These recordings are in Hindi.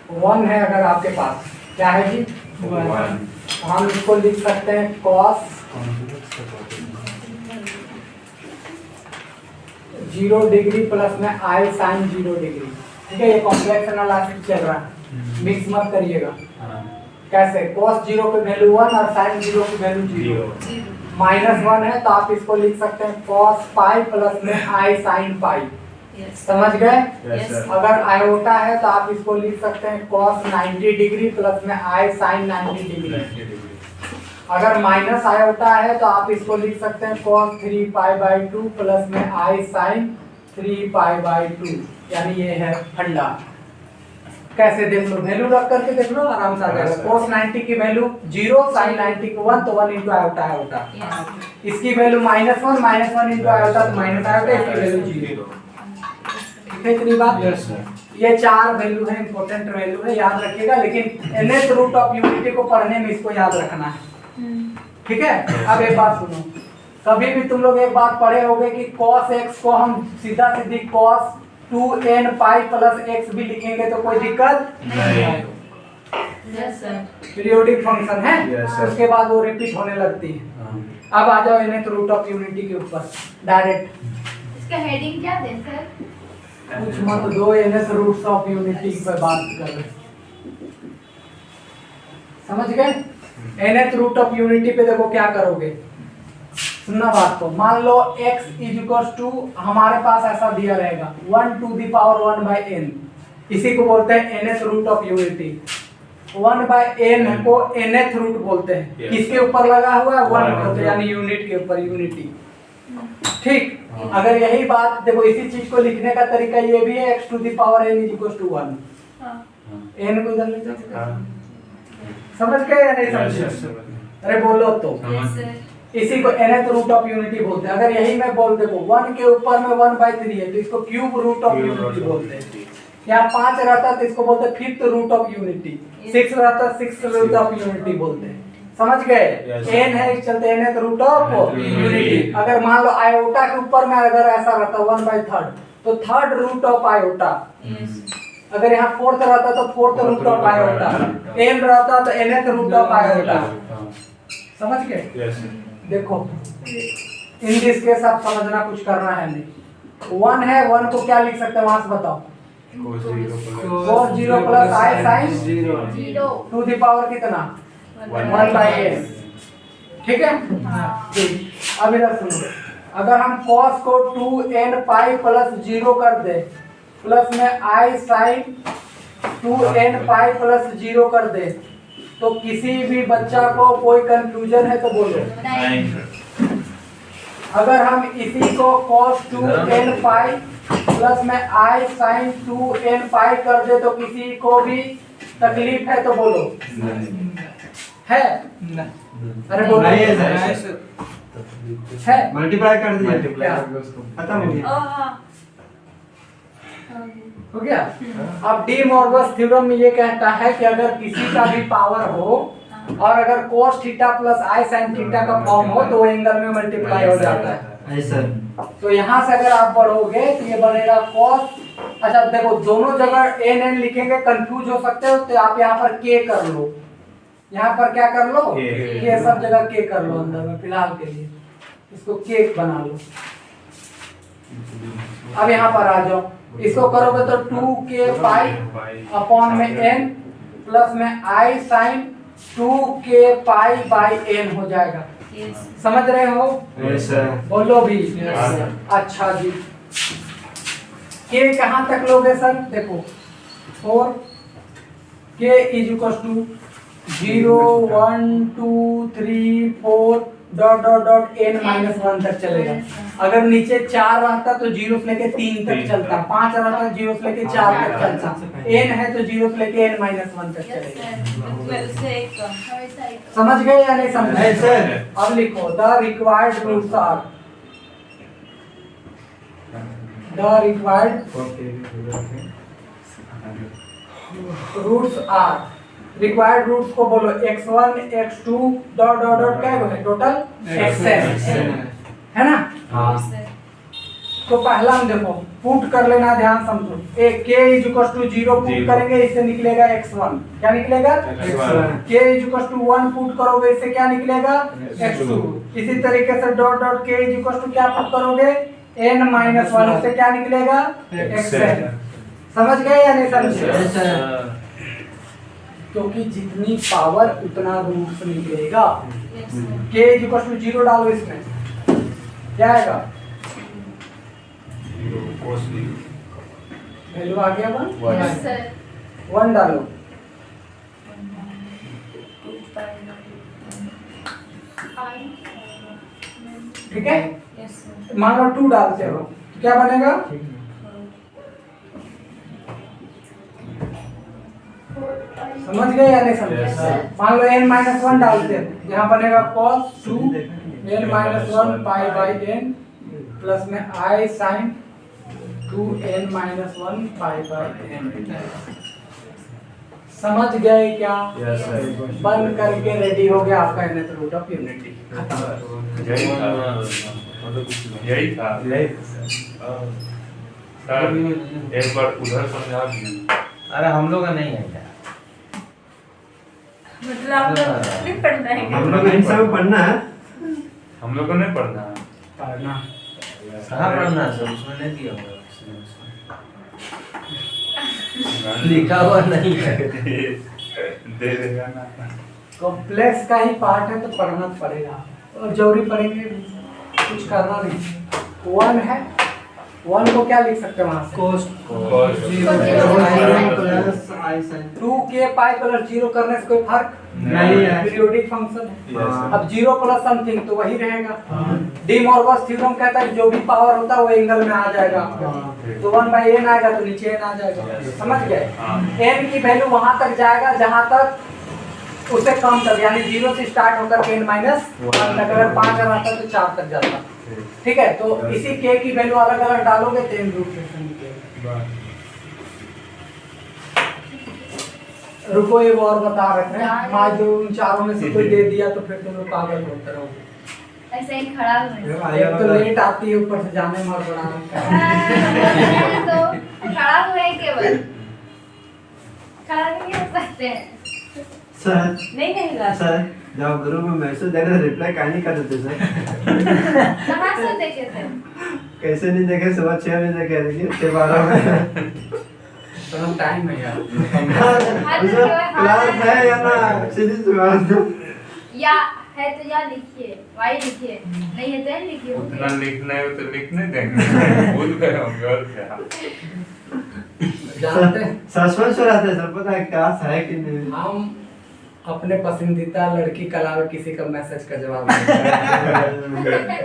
1 है अगर आपके पास, क्या है जी 1, तो हम इसको लिख सकते हैं cos 0 डिग्री प्लस में I sin 0 डिग्री। ठीक है, ये कॉम्प्लेक्स एनालिसिस चल रहा है, मिक्स मत करिएगा। कैसे, cos 0 की वैल्यू 1 और sin 0 की वैल्यू 0, -1 है तो आप इसको लिख सकते हैं cos पाई प्लस में I sin पाई। समझ गए? अगर आयोटा है तो आप इसको लिख सकते हैं cos 90 डिग्री प्लस में I sin 90 डिग्री। अगर माइनस आयोटा है तो आप इसको लिख सकते हैं cos 3 पाई बाई 2 प्लस में I sin 3 पाई बाई 2, यानी ये है फंडा। कैसे देख लो, वैल्यू रख करके देख लो, आराम से आ जाएगा। cos 90 की वैल्यू 0, sin 90 की 1, तो 1 इंटू आयोटा आयोटा। इसकी वैल्यू -1, -1 इंटू आयोटा तो माइनस आयोटा, इसकी वैल्यू 0। ठीक है इतनी बात? ये 4 वैल्यू है, इंपॉर्टेंट वैल्यू है, याद रखिएगा। लेकिन nth रूट ऑफ यूनिटी को पढ़ने में इसको याद रखना है। ठीक है, अब एक बात सुनो, कभी भी तुम लोग एक बात पढ़े होगे कि cos x को हम सीधा सीधी cos 2n pi plus x भी लिखेंगे तो कोई दिक्कत नहीं है। पीरियोडिक फंक्शन है, उसके बाद वो रिपीट होने लगती है। अब आ जाओ nth रूट ऑफ यूनिटी के ऊपर डायरेक्ट। इसका हेडिंग क्या दें सर? कुछ मत दो, nth रूट्स ऑफ यूनिटी पर बात कर रहे, समझ गए? nth रूट ऑफ यूनिटी पे देखो क्या करोगे, सुनना बात को। मान लो x इज इक्वल्स टू, हमारे पास ऐसा दिया रहेगा 1 to the power 1 by n, इसी को बोलते हैं nth root of unity. 1 by n को nth रूट बोलते हैं। किसके ऊपर लगा हुआ है? 1 के ऊपर, यानी यूनिट के ऊपर, यूनिटी। ठीक, अगर यही बात देखो, इसी चीज को लिखने का तरीका ये भी है, x to the power n is equals to 1। n को इधर ले जाओ, समझ गए या नहीं समझे? अरे बोलो तो। इसी को nth रूट ऑफ यूनिटी बोलते हैं। अगर यही मैं बोल देखो 1 के ऊपर में 1/3 है तो इसको क्यूब रूट ऑफ यूनिटी बोलते हैं। यहाँ 5 रहता तो इसको बोलते हैं फिफ्थ रूट ऑफ यूनिटी, 6 रहता 6th रूट ऑफ यूनिटी बोलते हैं। समझ गए? n है इस चलते nth रूट ऑफ यूनिटी। अगर मान लो आयोटा के ऊपर में अगर ऐसा रहता 1/3 तो थर्ड रूट ऑफ आयोटा। अगर यहाँ 4th रहता तो 4th root of iota, n रहता तो nth रूट ऑफ आयोटा। समझ गए? देखो इन दिस केस आप समझना कुछ करना है नहीं। 1 है, 1 को क्या लिख सकते हैं वहां से बताओ? cos 0 plus I sin 0 to the power कितना? 1/n। ठीक है, ठीक। अब इधर सुनो, अगर हम cos को 2n पाई प्लस 0 कर दे प्लस में I sin 2n pi plus 0 कर दे तो किसी भी बच्चा को कोई कंफ्यूजन है तो बोलो नहीं। अगर हम इसी को cos 2n पाई प्लस में I sin 2n पाई कर दे तो किसी को भी तकलीफ है तो बोलो है? अरे बोलो है, मल्टीप्लाई कर दिया, खत्म हो गया। हो गया? अब डी मॉर्गन थ्योरम में ये कहता है कि अगर किसी का भी पावर हो और अगर cos theta plus I sin theta का फॉर्म हो तो वो एंगल में मल्टीप्लाई हो जाता है। ऐसा तो यहाँ से अगर आप बढ़ोगे तो ये बनेगा cos। अच्छा देखो, दोनों जगह n लिखेंगे, कंफ्यूज हो सकते हो, तो आप यहाँ पर k कर लो। यहाँ पर क्या कर लो? k, सब जगह k कर लो अंदर में, फिलहाल के लिए इसको k बना लो। अब यहाँ पर आ जाओ, इसको करोगे तो 2k पाई अपॉन में n प्लस में I sin 2k pi by n हो जाएगा। समझ रहे हो? बोलो भी। अच्छा जी, k कहाँ तक लोगे सर? देखो 4 k is equal to 0 1 2 3 4 dot dot dot n -1 तक चलेगा। अगर नीचे 4 रहता तो 0 से लेके 3 तक चलता, 5 रहता तो 0 से लेके 4 तक चलता, n है तो 0 से लेके n -1 तक चलेगा। समझ गए या नहीं समझे सर? अब लिखो the required roots are, the required roots are, required roots को बोलो x1 x2 dot dot dot क्या है टोटल xn है ना? हाँ। तो पहला हम देखो पुट कर लेना, ध्यान समझो। एक k is equal to 0 put करेंगे, इससे निकलेगा x1। क्या निकलेगा? x1। k is equal to 1 put करोगे, इससे क्या निकलेगा? x2। इसी तरीके से dot dot k is equal to क्या पुट करोगे? n माइनस 1, इससे क्या निकलेगा? xn। समझ गए या नहीं समझे? क्योंकि जितनी पावर उतना रूट निकलेगा। k इज इक्वल टू 0 डालो, इसमें क्या आएगा? वैल्यू आ गया 1। यस सर 1 डालो, ठीक है। यस सर मान लो 2 डालते हो तो क्या बनेगा? समझ गए या नहीं समझे? Yes, sir. मान लो n माइनस 1 डालते हैं, यहाँ बनेगा cos 2 n minus 1 pi by n plus में i sine 2 n minus 1 pi by n। समझ गए क्या? Yes sir. बंद करके रेडी हो गया आपका nth रूट ऑफ यूनिटी। यही था सर, एक बार उधर समझा दीजिए। अरे हम लोग का नहीं है क्या? मतलब आप लोग नहीं पढ़ना है क्या? हम लोग इन सब पढ़ना है। हम लोग को नहीं पढ़ना है। पढ़ना कहाँ पढ़ना है सर? उसमें नहीं दिया होगा गाने लिखा हुआ नहीं है। दे देगा ना। कॉम्प्लेक्स का ही पार्ट है तो पढ़ना पड़ेगा, और जरूरी पढ़ेंगे, कुछ करना नहीं। 1 है, 1 को क्या लिख सकते हैं वहां से? कोस Cos 0 plus i sin 2k pi plus 0 करने से कोई फर्क नहीं है। पीरियोडिक फंक्शन है। Yes, sir. अब 0 प्लस समथिंग तो वही रहेगा। डी मॉर्गन थ्योरम कहता है जो भी पावर होता है वो एंगल में आ जाएगा आपका। तो 1/n आएगा तो नीचे n आ जाएगा। समझ गए? n की वैल्यू वहां तक जाएगा जहां तक उससे कम तक, यानी 0 से स्टार्ट होकर के n माइनस 1 तक। अगर 5 आता तो 4 तक जाता। ठीक है, तो इसी k की वैल्यू अलग अलग डालोगे तो n रूट से निकलेगा। रुको एक और बता रहे हैं, मान जो उन चारों में से कोई दे दिया तो फिर तुम लोग पागल होते रहोगे। ऐसे ही खड़ा हुए एक तो लेट आती है, ऊपर से जाने में बड़ा तो खड़ा हुए केवल खड़ा नहीं हो सकते हैं। सर नहीं नहीं ला सर जब ग्रुप में मैसेज दे रहे रिप्लाई काहे नहीं कर देते सर? कहाँ से देखे थे? कैसे नहीं देखे? सुबह 6 बजे देखे देखिए 6:12 में। तो टाइम है यार। क्लास है या ना? सीधी सी बात है। या है तो या लिखिए, वाई लिखिए, नहीं है तो एन लिखिए। उतना लिखना है तो लिखने देंगे। भूल गए हम और क्या। जानते हैं सस्पेंस हो रहा था सर, पता है क्लास है कि नहीं? हम अपने पसंदीदा लड़की के अलावा किसी का मैसेज का जवाब नहीं देते।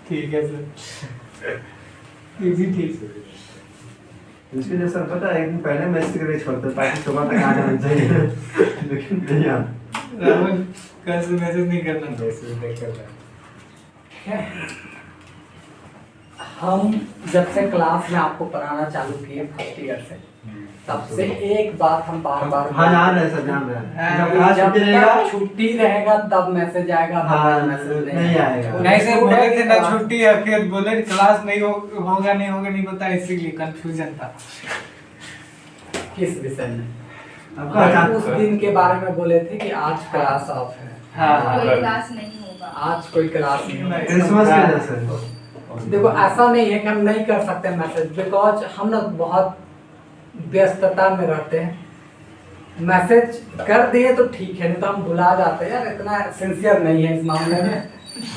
ठीक है सर। इजी ठीक। इसके लिए सर पता है एक दिन पहले मैसेज करके छोड़ते ताकि सुबह तक आ जाना चाहिए, लेकिन नहीं आ। राहुल कल से मैसेज नहीं करना था, इसलिए नहीं कर रहा। हम जब से क्लास में आपको पढ़ाना चालू किए फर्स्ट ईयर से, तब से एक बात हम बार बार हाँ जान रहे हैं सर, जान रहे हैं। जब क्लास जब छुट्टी रहेगा तक छुट्टी रहेगा तब मैसेज आएगा, हाँ, मैसेज नहीं आएगा। नहीं सर बोले थे ना छुट्टी है, फिर बोले क्लास नहीं होगा नहीं पता, इसीलिए कंफ्यूजन था। किस विषय में? आपका अचानक उस दिन के बारे में बोले थे कि आज क्लास ऑफ है, हाँ कोई क्लास नहीं होगा। आज कोई क्लास नहीं होगा। क्रिसमस के वजह से। देखो ऐसा नहीं है कि हम नहीं कर सकते मैसेज, बिकॉज हम ना बहुत व्यस्तता में रहते हैं। मैसेज कर दिए तो ठीक है, नहीं तो हम भुला जाते हैं। यार इतना सिंसियर नहीं है इस मामले में,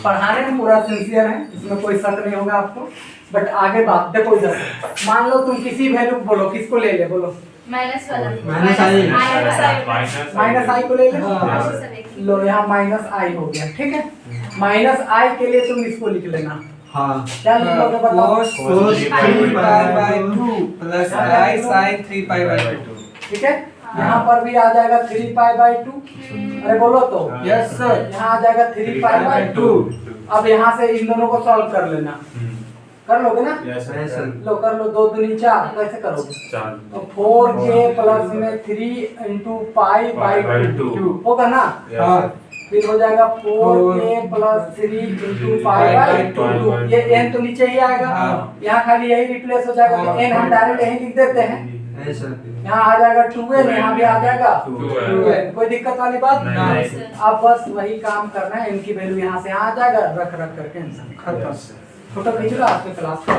पढ़ाने में पूरा सिंसियर है, इसमें कोई शक नहीं होगा आपको। बट आगे बात देखो, इधर मान लो तुम किसी वैल्यू बोलो, किसको ले ले बोलो, माइनस वाला माइनस आई। माइनस आई को ले ले। हाँ। लो यहाँ माइनस आई हो गया, ठीक है। माइनस आई के लिए तुम इसको लिख लेना, हाँ क्या लिखोगे बताओ? cos 3π/2 plus i sin 3π/2। ठीक है, यहाँ पर भी आ जाएगा 3π/2। अरे बोलो तो यस सर। यहाँ आ जाएगा 3π/2। अब यहाँ से इन दोनों को सॉल्व कर लेना, कर लोगे ना? Yes sir. लो कर लो, 2 दूनी 4, कैसे करोगे? 4 तो 4k प्लस में 3 × π/2 होगा ना? हाँ फिर हो जाएगा 4a + 3 × π/2 ये n तो नीचे ही आएगा, यहाँ खाली यही रिप्लेस हो जाएगा, तो n हम डायरेक्ट यही लिख देते हैं, ऐसा यहाँ आ जाएगा 2n, यहाँ भी आ जाएगा 2n। 2n। कोई दिक्कत वाली बात नहीं। सर। अब बस वही काम करना है, इनकी वैल्यू यहाँ से आ जाएगा, रख रख करके आंसर खत्म। फोटो खींच लो आपके क्लास का।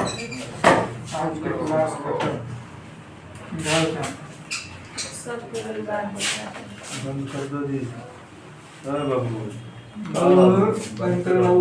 आज के क्लास खत्म। जाओ जाओ। सब के बाद होता है। बंद कर दो जी। हाँ बाबू और बंद करो।